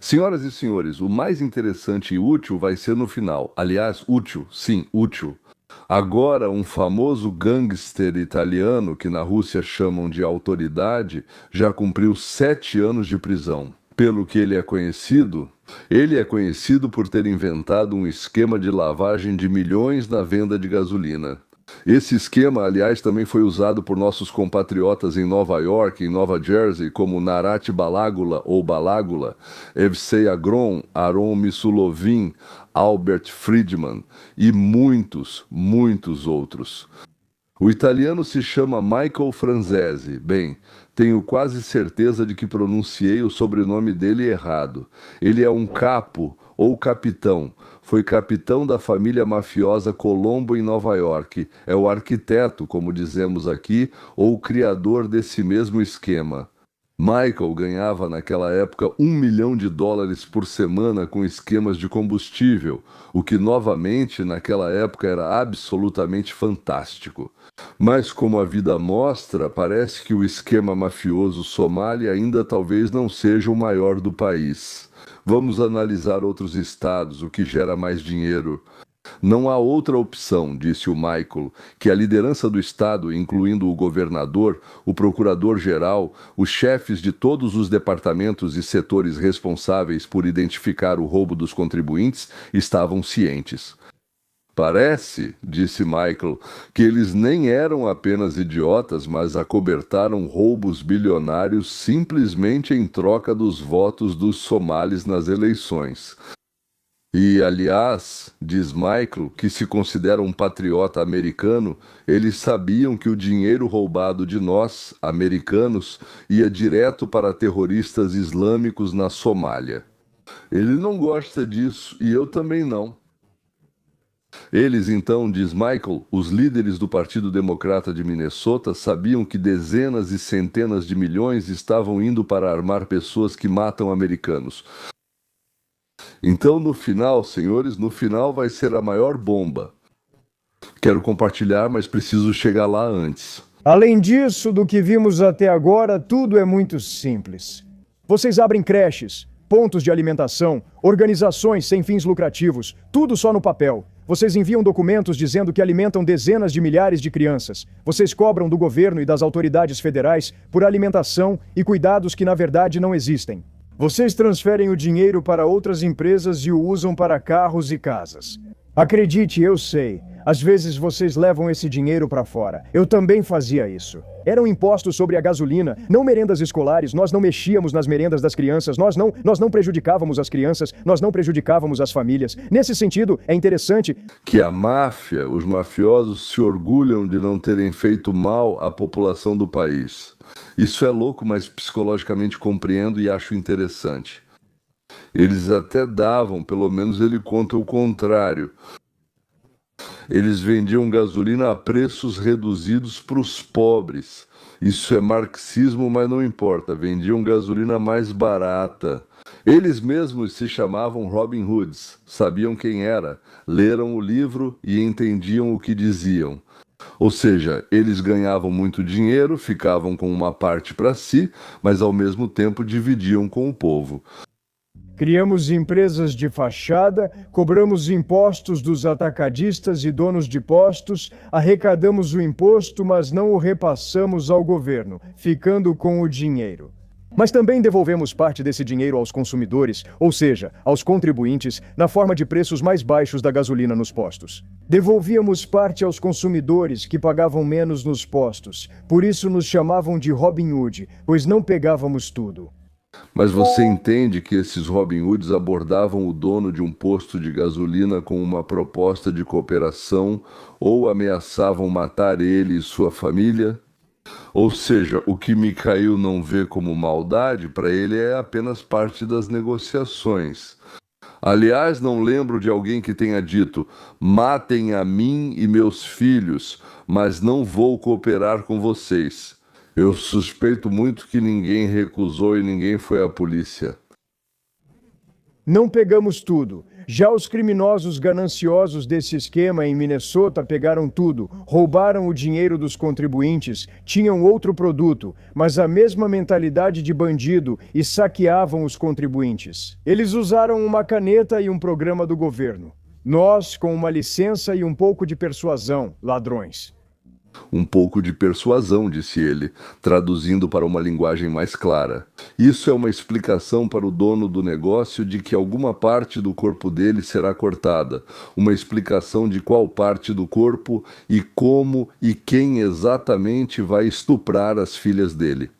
Senhoras e senhores, o mais interessante e útil vai ser no final. Aliás, útil, sim, útil. Agora, um famoso gangster italiano, que na Rússia chamam de autoridade, já cumpriu 7 anos de prisão. Pelo que ele é conhecido por ter inventado um esquema de lavagem de milhões na venda de gasolina. Esse esquema, aliás, também foi usado por nossos compatriotas em Nova York e em Nova Jersey, como Narat Balagula ou Balagula, Evsei Agron, Aron Misulovin, Albert Friedman e muitos, muitos outros. O italiano se chama Michael Franzese. Bem, tenho quase certeza de que pronunciei o sobrenome dele errado. Ele é um capo ou capitão. Foi capitão da família mafiosa Colombo em Nova York. É o arquiteto, como dizemos aqui, ou o criador desse mesmo esquema. Michael ganhava naquela época US$ 1 milhão por semana com esquemas de combustível, o que novamente naquela época era absolutamente fantástico. Mas como a vida mostra, parece que o esquema mafioso somali ainda talvez não seja o maior do país. Vamos analisar outros estados, o que gera mais dinheiro. Não há outra opção, disse o Michael, que a liderança do Estado, incluindo o governador, o procurador-geral, os chefes de todos os departamentos e setores responsáveis por identificar o roubo dos contribuintes, estavam cientes. Parece, disse Michael, que eles nem eram apenas idiotas, mas acobertaram roubos bilionários simplesmente em troca dos votos dos somalis nas eleições. E, aliás, diz Michael, que se considera um patriota americano, eles sabiam que o dinheiro roubado de nós, americanos, ia direto para terroristas islâmicos na Somália. Ele não gosta disso, e eu também não. Eles, então, diz Michael, os líderes do Partido Democrata de Minnesota sabiam que dezenas e centenas de milhões estavam indo para armar pessoas que matam americanos. Então, no final, senhores, no final vai ser a maior bomba. Quero compartilhar, mas preciso chegar lá antes. Além disso, do que vimos até agora, tudo é muito simples. Vocês abrem creches, pontos de alimentação, organizações sem fins lucrativos, tudo só no papel. Vocês enviam documentos dizendo que alimentam dezenas de milhares de crianças. Vocês cobram do governo e das autoridades federais por alimentação e cuidados que na verdade não existem. Vocês transferem o dinheiro para outras empresas e o usam para carros e casas. Acredite, eu sei. Às vezes vocês levam esse dinheiro para fora. Eu também fazia isso. Eram impostos sobre a gasolina, não merendas escolares, nós não mexíamos nas merendas das crianças, nós não prejudicávamos as crianças, nós não prejudicávamos as famílias. Nesse sentido, é interessante que a máfia, os mafiosos, se orgulham de não terem feito mal à população do país. Isso é louco, mas psicologicamente compreendo e acho interessante. Eles até davam, pelo menos ele conta o contrário. Eles vendiam gasolina a preços reduzidos para os pobres. Isso é marxismo, mas não importa. Vendiam gasolina mais barata. Eles mesmos se chamavam Robin Hoods. Sabiam quem era, leram o livro e entendiam o que diziam. Ou seja, eles ganhavam muito dinheiro, ficavam com uma parte para si, mas ao mesmo tempo dividiam com o povo. Criamos empresas de fachada, cobramos impostos dos atacadistas e donos de postos, arrecadamos o imposto, mas não o repassamos ao governo, ficando com o dinheiro. Mas também devolvemos parte desse dinheiro aos consumidores, ou seja, aos contribuintes, na forma de preços mais baixos da gasolina nos postos. Devolvíamos parte aos consumidores que pagavam menos nos postos, por isso nos chamavam de Robin Hood, pois não pegávamos tudo. Mas você entende que esses Robin Hoods abordavam o dono de um posto de gasolina com uma proposta de cooperação ou ameaçavam matar ele e sua família? Ou seja, o que Mikhail não vê como maldade, para ele é apenas parte das negociações. Aliás, não lembro de alguém que tenha dito: matem a mim e meus filhos, mas não vou cooperar com vocês. Eu suspeito muito que ninguém recusou e ninguém foi à polícia. Não pegamos tudo. Já os criminosos gananciosos desse esquema em Minnesota pegaram tudo, roubaram o dinheiro dos contribuintes, tinham outro produto, mas a mesma mentalidade de bandido e saqueavam os contribuintes. Eles usaram uma caneta e um programa do governo. Nós, com uma licença e um pouco de persuasão, ladrões. Um pouco de persuasão, disse ele, traduzindo para uma linguagem mais clara. Isso é uma explicação para o dono do negócio de que alguma parte do corpo dele será cortada. Uma explicação de qual parte do corpo e como e quem exatamente vai estuprar as filhas dele.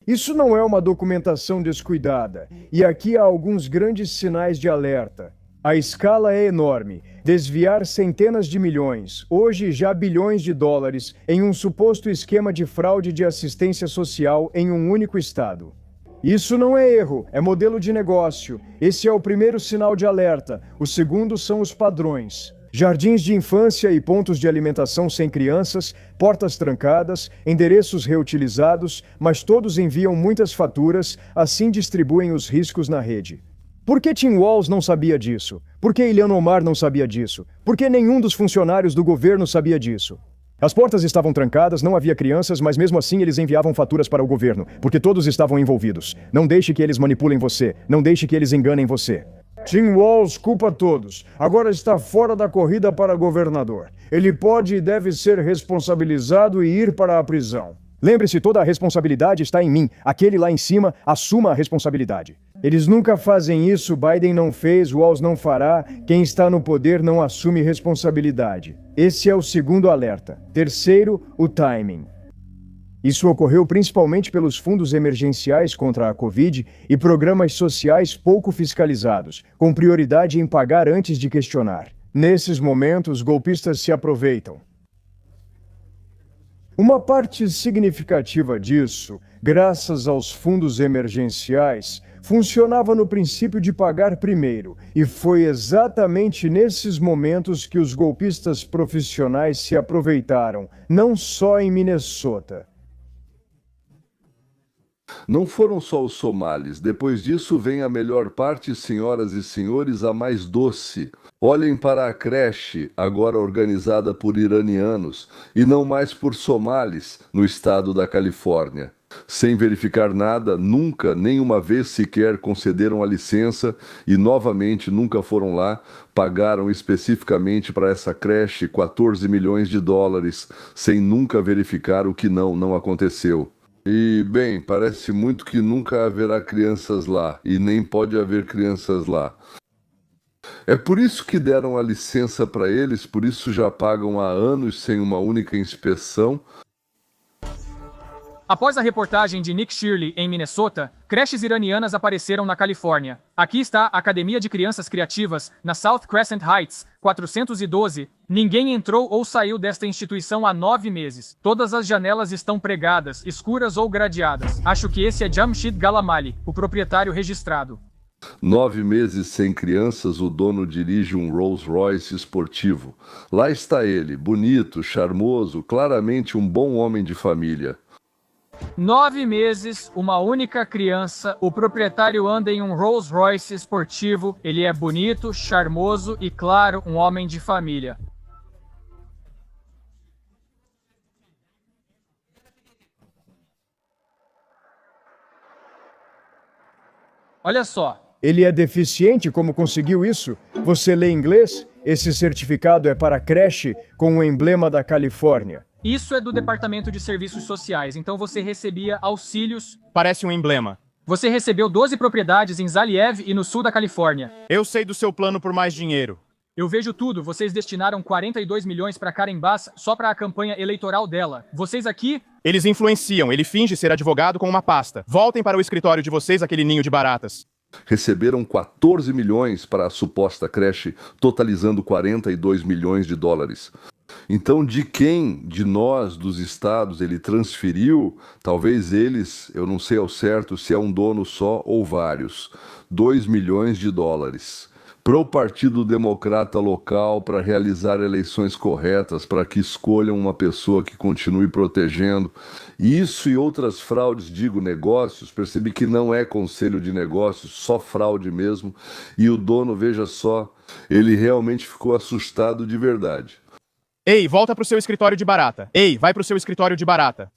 Isso não é uma documentação descuidada, e aqui há alguns grandes sinais de alerta. A escala é enorme. Desviar centenas de milhões, hoje já bilhões de dólares, em um suposto esquema de fraude de assistência social em um único estado. Isso não é erro, é modelo de negócio. Esse é o primeiro sinal de alerta. O segundo são os padrões. Jardins de infância e pontos de alimentação sem crianças, portas trancadas, endereços reutilizados, mas todos enviam muitas faturas, assim distribuem os riscos na rede. Por que Tim Walz não sabia disso? Por que Ilhan Omar não sabia disso? Por que nenhum dos funcionários do governo sabia disso? As portas estavam trancadas, não havia crianças, mas mesmo assim eles enviavam faturas para o governo, porque todos estavam envolvidos. Não deixe que eles manipulem você, não deixe que eles enganem você. Tim Walz culpa todos. Agora está fora da corrida para governador. Ele pode e deve ser responsabilizado e ir para a prisão. Lembre-se, toda a responsabilidade está em mim. Aquele lá em cima, assuma a responsabilidade. Eles nunca fazem isso, Biden não fez, Walz não fará, quem está no poder não assume responsabilidade. Esse é o segundo alerta. Terceiro, o timing. Isso ocorreu principalmente pelos fundos emergenciais contra a Covid e programas sociais pouco fiscalizados, com prioridade em pagar antes de questionar. Nesses momentos, golpistas se aproveitam. Uma parte significativa disso, graças aos fundos emergenciais, funcionava no princípio de pagar primeiro, e foi exatamente nesses momentos que os golpistas profissionais se aproveitaram, não só em Minnesota. Não foram só os somalis. Depois disso vem a melhor parte, senhoras e senhores, a mais doce. Olhem para a creche, agora organizada por iranianos, e não mais por somalis, no estado da Califórnia. Sem verificar nada, nunca, nem uma vez sequer concederam a licença e novamente nunca foram lá, pagaram especificamente para essa creche 14 milhões de dólares, sem nunca verificar o que não aconteceu. E, bem, parece muito que nunca haverá crianças lá, e nem pode haver crianças lá. É por isso que deram a licença para eles, por isso já pagam há anos sem uma única inspeção. Após a reportagem de Nick Shirley em Minnesota, creches iranianas apareceram na Califórnia. Aqui está a Academia de Crianças Criativas, na South Crescent Heights, 412. Ninguém entrou ou saiu desta instituição há 9 meses. Todas as janelas estão pregadas, escuras ou gradeadas. Acho que esse é Jamshid Galamali, o proprietário registrado. 9 meses sem crianças, o dono dirige um Rolls Royce esportivo. Lá está ele, bonito, charmoso, claramente um bom homem de família. 9 meses, uma única criança, o proprietário anda em um Rolls Royce esportivo, ele é bonito, charmoso e, claro, um homem de família. Olha só. Ele é deficiente, como conseguiu isso? Você lê inglês? Esse certificado é para creche com o emblema da Califórnia. Isso é do Departamento de Serviços Sociais, então você recebia auxílios. Parece um emblema. Você recebeu 12 propriedades em Zaliev e no sul da Califórnia. Eu sei do seu plano por mais dinheiro. Eu vejo tudo, vocês destinaram 42 milhões para Karen Bass só para a campanha eleitoral dela. Vocês aqui... Eles influenciam, ele finge ser advogado com uma pasta. Voltem para o escritório de vocês, aquele ninho de baratas. Receberam 14 milhões para a suposta creche, totalizando 42 milhões de dólares. Então, de quem, de nós, dos estados, ele transferiu? Talvez eles, eu não sei ao certo se é um dono só ou vários. 2 milhões de dólares. para o Partido Democrata local, para realizar eleições corretas, para que escolham uma pessoa que continue protegendo. Isso e outras fraudes, digo negócios, percebi que não é conselho de negócios, só fraude mesmo. E o dono, veja só, ele realmente ficou assustado de verdade. Ei, volta pro seu escritório de barata. Ei, vai pro seu escritório de barata.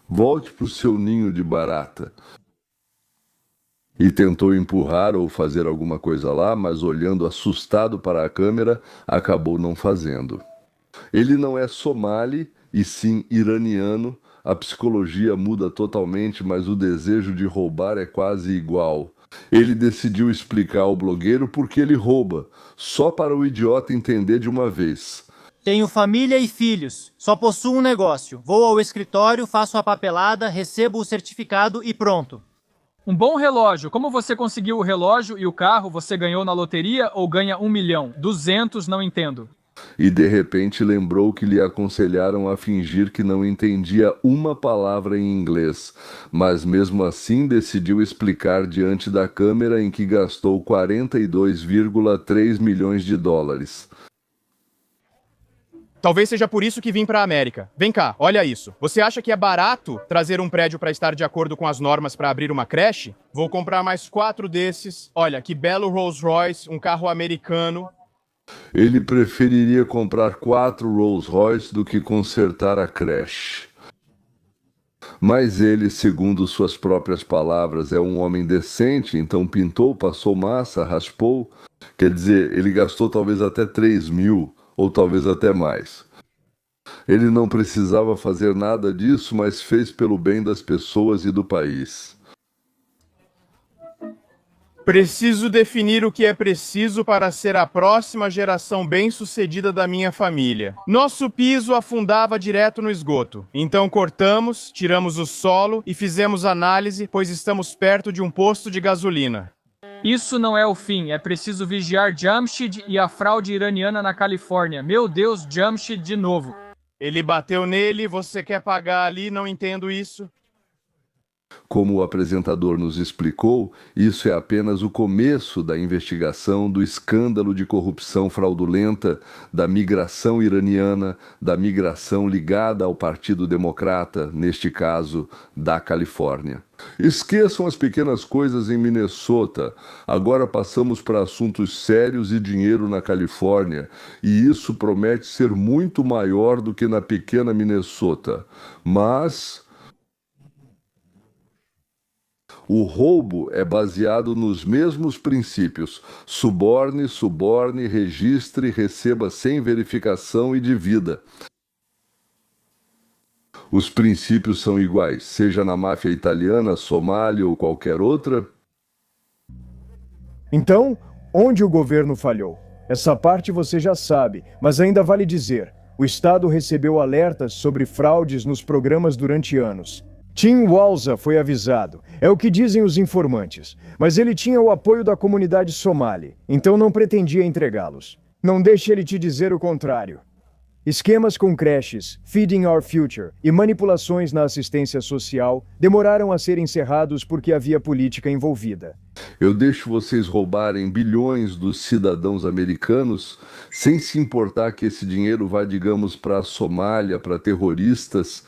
Volte pro seu ninho de barata. E tentou empurrar ou fazer alguma coisa lá, mas olhando assustado para a câmera, acabou não fazendo. Ele não é somali, e sim iraniano. A psicologia muda totalmente, mas o desejo de roubar é quase igual. Ele decidiu explicar ao blogueiro por que ele rouba, só para o idiota entender de uma vez. Tenho família e filhos. Só possuo um negócio. Vou ao escritório, faço a papelada, recebo o certificado e pronto. Um bom relógio. Como você conseguiu o relógio e o carro? Você ganhou na loteria ou ganha 1 milhão? 200, não entendo. E de repente lembrou que lhe aconselharam a fingir que não entendia uma palavra em inglês, mas mesmo assim decidiu explicar diante da câmera em que gastou 42,3 milhões de dólares. Talvez seja por isso que vim pra América. Vem cá, olha isso. Você acha que é barato trazer um prédio para estar de acordo com as normas para abrir uma creche? Vou comprar mais 4 desses. Olha, que belo Rolls Royce, um carro americano. Ele preferiria comprar 4 Rolls Royce do que consertar a creche. Mas ele, segundo suas próprias palavras, é um homem decente, então pintou, passou massa, raspou. Quer dizer, ele gastou talvez até 3 mil, ou talvez até mais. Ele não precisava fazer nada disso, mas fez pelo bem das pessoas e do país. Preciso definir o que é preciso para ser a próxima geração bem-sucedida da minha família. Nosso piso afundava direto no esgoto. Então cortamos, tiramos o solo e fizemos análise, pois estamos perto de um posto de gasolina. Isso não é o fim. É preciso vigiar Jamshid e a fraude iraniana na Califórnia. Meu Deus, Jamshid de novo. Ele bateu nele, você quer pagar ali, não entendo isso. Como o apresentador nos explicou, isso é apenas o começo da investigação do escândalo de corrupção fraudulenta, da migração iraniana, da migração ligada ao Partido Democrata, neste caso, da Califórnia. Esqueçam as pequenas coisas em Minnesota. Agora passamos para assuntos sérios e dinheiro na Califórnia, e isso promete ser muito maior do que na pequena Minnesota. Mas o roubo é baseado nos mesmos princípios: suborne, registre, receba sem verificação e divida. Os princípios são iguais, seja na máfia italiana, somália ou qualquer outra. Então, onde o governo falhou? Essa parte você já sabe, mas ainda vale dizer: o Estado recebeu alertas sobre fraudes nos programas durante anos. Tim Walza foi avisado, é o que dizem os informantes, mas ele tinha o apoio da comunidade somali, então não pretendia entregá-los. Não deixe ele te dizer o contrário. Esquemas com creches, Feeding Our Future e manipulações na assistência social demoraram a ser encerrados porque havia política envolvida. Eu deixo vocês roubarem bilhões dos cidadãos americanos sem se importar que esse dinheiro vá, digamos, para a Somália, para terroristas.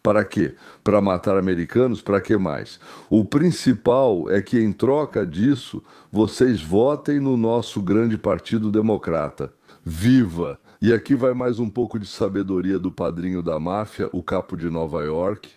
Para quê? Para matar americanos? Para que mais? O principal é que, em troca disso, vocês votem no nosso grande Partido Democrata. Viva! E aqui vai mais um pouco de sabedoria do padrinho da máfia, o capo de Nova York.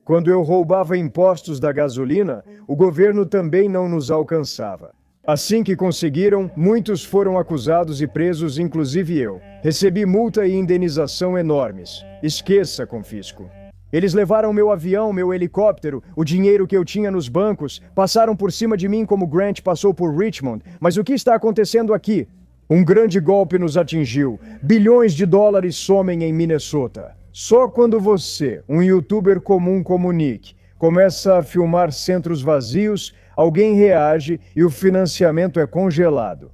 Quando eu roubava impostos da gasolina, o governo também não nos alcançava. Assim que conseguiram, muitos foram acusados e presos, inclusive eu. Recebi multa e indenização enormes. Esqueça, confisco. Eles levaram meu avião, meu helicóptero, o dinheiro que eu tinha nos bancos, passaram por cima de mim como Grant passou por Richmond. Mas o que está acontecendo aqui? Um grande golpe nos atingiu. Bilhões de dólares somem em Minnesota. Só quando você, um youtuber comum como Nick, começa a filmar centros vazios, alguém reage e o financiamento é congelado.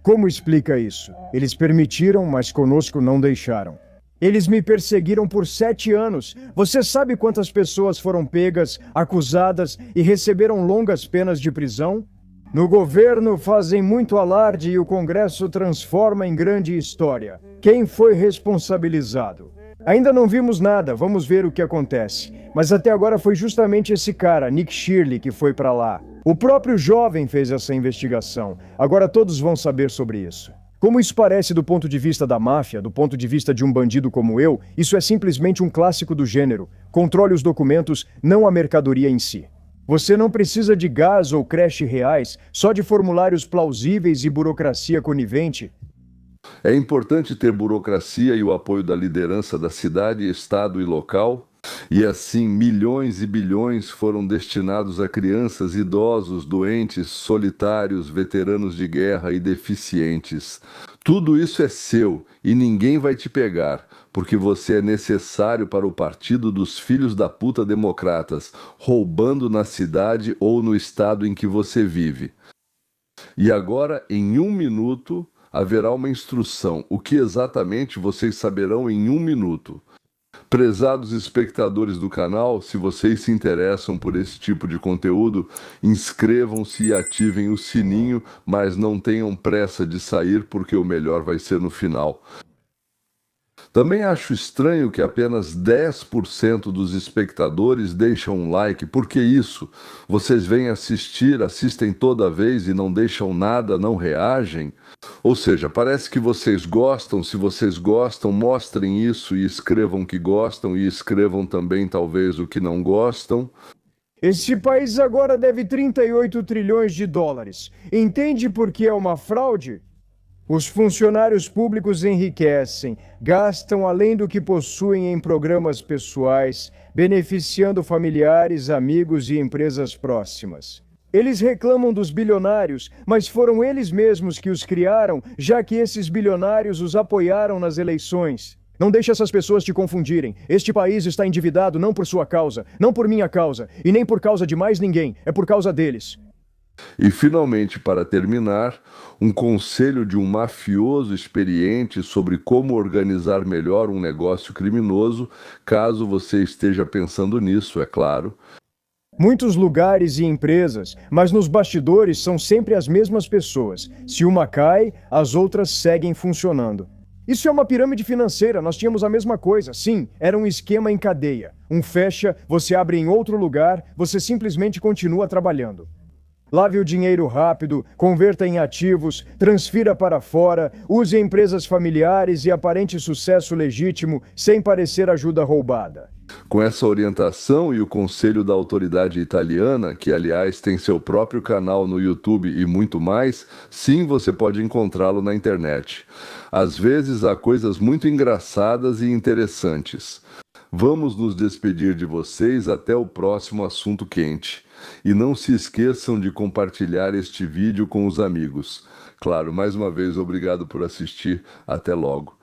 Como explica isso? Eles permitiram, mas conosco não deixaram. Eles me perseguiram por 7 anos. Você sabe quantas pessoas foram pegas, acusadas e receberam longas penas de prisão? No governo fazem muito alarde e o Congresso transforma em grande história. Quem foi responsabilizado? Ainda não vimos nada, vamos ver o que acontece. Mas até agora foi justamente esse cara, Nick Shirley, que foi pra lá. O próprio jovem fez essa investigação. Agora todos vão saber sobre isso. Como isso parece do ponto de vista da máfia, do ponto de vista de um bandido como eu, isso é simplesmente um clássico do gênero. Controle os documentos, não a mercadoria em si. Você não precisa de gás ou creche reais, só de formulários plausíveis e burocracia conivente. É importante ter burocracia e o apoio da liderança da cidade, estado e local. E assim, milhões e bilhões foram destinados a crianças, idosos, doentes, solitários, veteranos de guerra e deficientes. Tudo isso é seu e ninguém vai te pegar, porque você é necessário para o partido dos filhos da puta democratas, roubando na cidade ou no estado em que você vive. E agora, em 1 minuto, haverá uma instrução. O que exatamente vocês saberão em 1 minuto. Prezados espectadores do canal, se vocês se interessam por esse tipo de conteúdo, inscrevam-se e ativem o sininho, mas não tenham pressa de sair porque o melhor vai ser no final. Também acho estranho que apenas 10% dos espectadores deixam um like. Por que isso? Vocês vêm assistir, assistem toda vez e não deixam nada, não reagem? Ou seja, parece que vocês gostam. Se vocês gostam, mostrem isso e escrevam que gostam e escrevam também talvez o que não gostam. Este país agora deve 38 trilhões de dólares. Entende por que é uma fraude? Os funcionários públicos enriquecem, gastam além do que possuem em programas pessoais, beneficiando familiares, amigos e empresas próximas. Eles reclamam dos bilionários, mas foram eles mesmos que os criaram, já que esses bilionários os apoiaram nas eleições. Não deixe essas pessoas te confundirem. Este país está endividado não por sua causa, não por minha causa, e nem por causa de mais ninguém, é por causa deles. E finalmente, para terminar, um conselho de um mafioso experiente sobre como organizar melhor um negócio criminoso, caso você esteja pensando nisso, é claro. Muitos lugares e empresas, mas nos bastidores são sempre as mesmas pessoas. Se uma cai, as outras seguem funcionando. Isso é uma pirâmide financeira, nós tínhamos a mesma coisa. Sim, era um esquema em cadeia. Um fecha, você abre em outro lugar, você simplesmente continua trabalhando. Lave o dinheiro rápido, converta em ativos, transfira para fora, use empresas familiares e aparente sucesso legítimo sem parecer ajuda roubada. Com essa orientação e o conselho da autoridade italiana, que aliás tem seu próprio canal no YouTube e muito mais, sim, você pode encontrá-lo na internet. Às vezes há coisas muito engraçadas e interessantes. Vamos nos despedir de vocês até o próximo assunto quente. E não se esqueçam de compartilhar este vídeo com os amigos. Claro, mais uma vez, obrigado por assistir. Até logo.